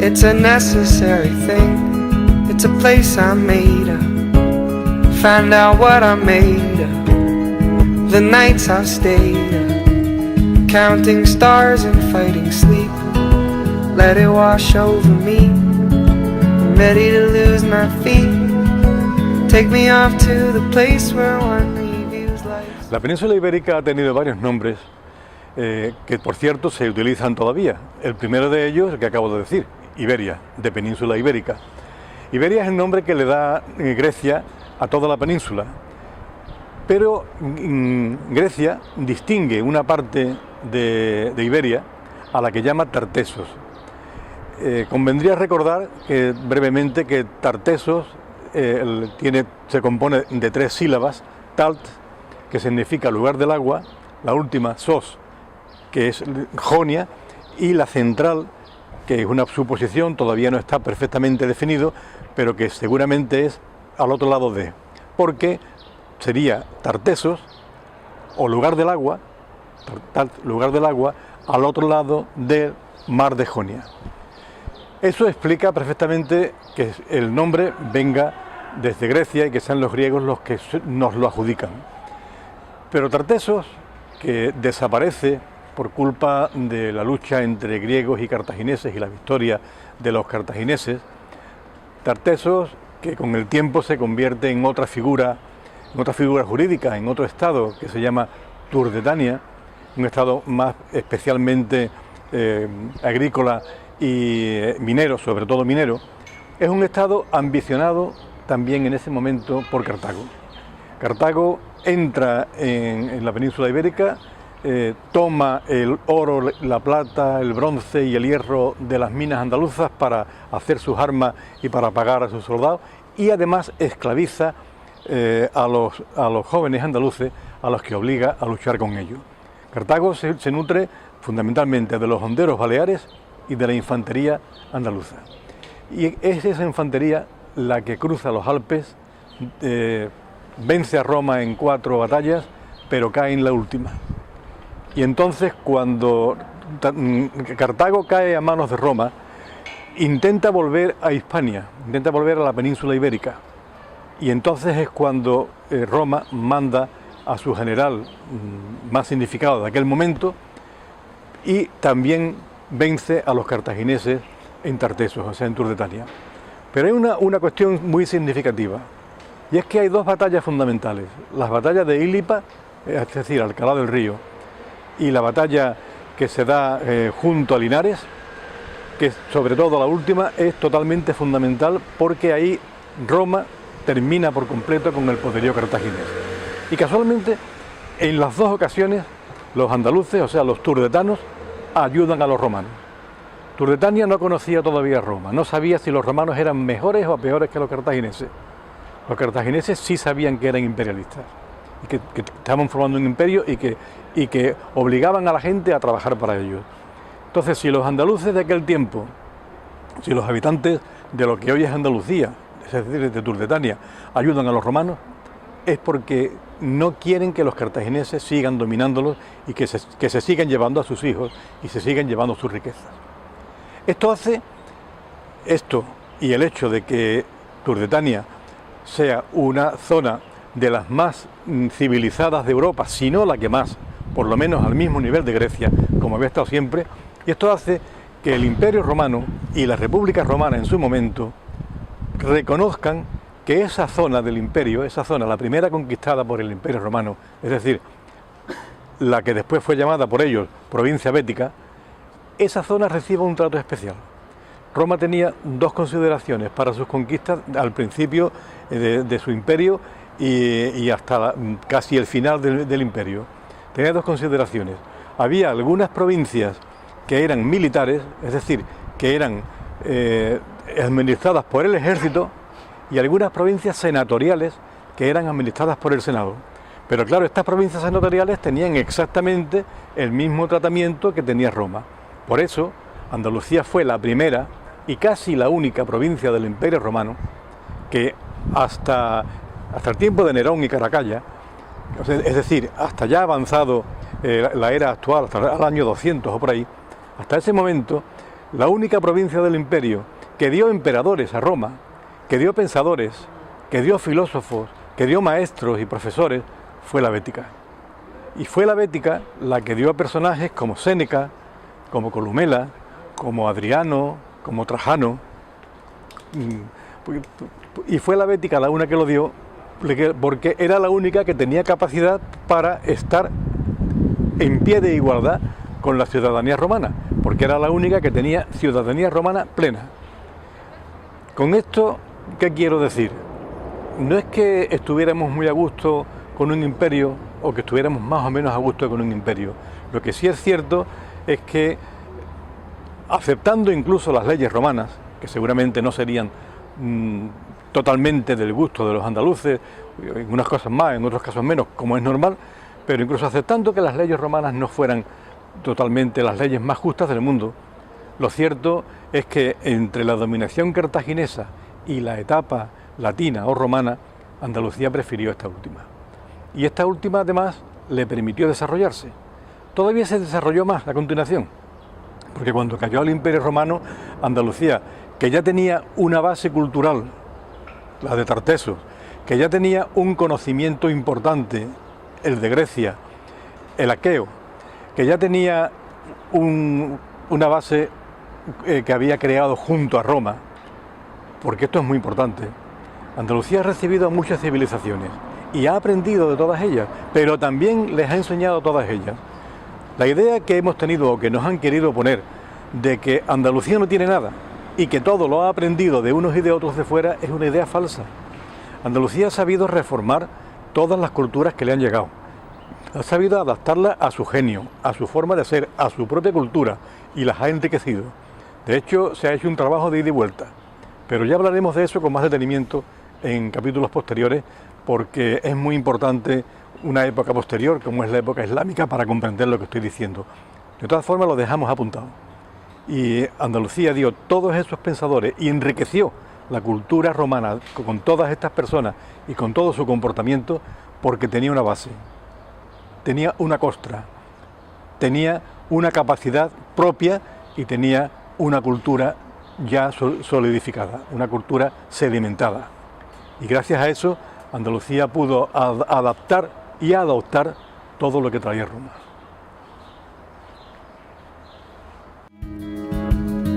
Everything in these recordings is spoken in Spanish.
It's a necessary thing. It's a place I made up. Find out what I made of. The nights I've stayed up, counting stars and fighting sleep. Let it wash over me. I'm ready to lose my feet. Take me off to the place where one reviews life. La península ibérica ha tenido varios nombres que, por cierto, se utilizan todavía. El primero de ellos, el que acabo de decir, Iberia, de península ibérica. Iberia es el nombre que le da Grecia a toda la península, pero Grecia distingue una parte de Iberia a la que llama Tartesos. Convendría recordar brevemente que Tartesos se compone de 3 sílabas: Talt, que significa lugar del agua; la última, Sos, que es Jonia; y la central, que es una suposición, todavía no está perfectamente definido, pero que seguramente es al otro lado de, porque sería Tartesos, o lugar del agua, lugar del agua, al otro lado del mar de Jonia. Eso explica perfectamente que el nombre venga desde Grecia y que sean los griegos los que nos lo adjudican. Pero Tartesos, que desaparece por culpa de la lucha entre griegos y cartagineses y la victoria de los cartagineses, Tartesos, que con el tiempo se convierte en otra figura jurídica, en otro estado que se llama Turdetania, un estado más especialmente agrícola y minero, sobre todo minero, es un estado ambicionado también en ese momento por Cartago. Cartago entra en la península ibérica, toma el oro, la plata, el bronce y el hierro de las minas andaluzas para hacer sus armas y para pagar a sus soldados, y además esclaviza a los jóvenes andaluces, a los que obliga a luchar con ellos. Cartago se nutre fundamentalmente de los honderos baleares y de la infantería andaluza. Y es esa infantería la que cruza los Alpes, vence a Roma en 4 batallas, pero cae en la última. Y entonces, cuando Cartago cae a manos de Roma, intenta volver a Hispania, intenta volver a la península ibérica. Y entonces es cuando Roma manda a su general más significado de aquel momento, y también vence a los cartagineses en Tartesos, o sea, en Turdetania. Pero hay una cuestión muy significativa, y es que hay 2 batallas fundamentales: las batallas de Ílipa, es decir, Alcalá del Río, y la batalla que se da junto a Linares, que sobre todo la última es totalmente fundamental, porque ahí Roma termina por completo con el poderío cartaginés. Y casualmente, en las 2 ocasiones, los andaluces, o sea, los turdetanos, ayudan a los romanos. Turdetania no conocía todavía a Roma, no sabía si los romanos eran mejores o peores que los cartagineses. Los cartagineses sí sabían que eran imperialistas, y que estaban formando un imperio y que obligaban a la gente a trabajar para ellos. Entonces, si los andaluces de aquel tiempo, si los habitantes de lo que hoy es Andalucía, es decir, de Turdetania, ayudan a los romanos, es porque no quieren que los cartagineses sigan dominándolos y que se sigan llevando a sus hijos y se sigan llevando sus riquezas. Esto y el hecho de que Turdetania sea una zona de las más civilizadas de Europa, si no la que más, por lo menos al mismo nivel de Grecia, como había estado siempre, y esto hace que el Imperio Romano y la República Romana en su momento reconozcan que esa zona del imperio, esa zona, la primera conquistada por el Imperio Romano, es decir, la que después fue llamada por ellos provincia bética, esa zona recibe un trato especial. Roma tenía 2 consideraciones para sus conquistas al principio de su imperio y hasta casi el final del imperio. Tenía 2 consideraciones. Había algunas provincias que eran militares, es decir, que eran administradas por el ejército, y algunas provincias senatoriales que eran administradas por el Senado. Pero claro, estas provincias senatoriales tenían exactamente el mismo tratamiento que tenía Roma. Por eso, Andalucía fue la primera y casi la única provincia del Imperio Romano que hasta el tiempo de Nerón y Caracalla, es decir, hasta ya avanzado la era actual, hasta el año 200 o por ahí, hasta ese momento la única provincia del imperio que dio emperadores a Roma, que dio pensadores, que dio filósofos, que dio maestros y profesores, fue la Bética. Y fue la Bética la que dio a personajes como Séneca, como Columela, como Adriano, como Trajano. Y fue la Bética la una que lo dio, porque era la única que tenía capacidad para estar en pie de igualdad con la ciudadanía romana, porque era la única que tenía ciudadanía romana plena. Con esto, ¿qué quiero decir? No es que estuviéramos muy a gusto con un imperio o que estuviéramos más o menos a gusto con un imperio. Lo que sí es cierto es que, aceptando incluso las leyes romanas, que seguramente no serían totalmente del gusto de los andaluces, en unas cosas más, en otros casos menos, como es normal, pero incluso aceptando que las leyes romanas no fueran totalmente las leyes más justas del mundo, lo cierto es que entre la dominación cartaginesa y la etapa latina o romana, Andalucía prefirió esta última. Y esta última además le permitió desarrollarse. Todavía se desarrolló más a continuación, porque cuando cayó el Imperio Romano, Andalucía, que ya tenía una base cultural, la de Tartessos, que ya tenía un conocimiento importante, el de Grecia, el aqueo, que ya tenía una base que había creado junto a Roma, porque esto es muy importante. Andalucía ha recibido muchas civilizaciones y ha aprendido de todas ellas, pero también les ha enseñado a todas ellas. La idea que hemos tenido o que nos han querido poner de que Andalucía no tiene nada y que todo lo ha aprendido de unos y de otros de fuera es una idea falsa. Andalucía ha sabido reformar todas las culturas que le han llegado. Ha sabido adaptarla a su genio, a su forma de ser, a su propia cultura, y las ha enriquecido. De hecho, se ha hecho un trabajo de ida y vuelta, pero ya hablaremos de eso con más detenimiento en capítulos posteriores, porque es muy importante una época posterior, como es la época islámica, para comprender lo que estoy diciendo. De todas formas, lo dejamos apuntado. Y Andalucía dio todos esos pensadores y enriqueció la cultura romana con todas estas personas y con todo su comportamiento, porque tenía una base, tenía una costra, tenía una capacidad propia y tenía una cultura ya solidificada, una cultura sedimentada. Y gracias a eso, Andalucía pudo adaptar y adoptar todo lo que traía Roma.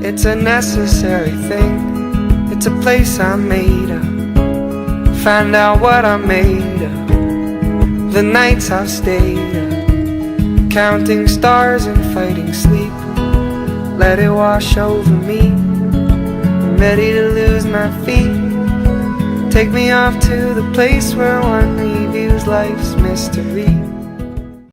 It's a necessary thing. It's a place I'm made of. Find out what I'm made of. The nights I've stayed up, counting stars and fighting sleep. Let it wash over me. I'm ready to lose my feet. Take me off to the place where one reviews life's mystery.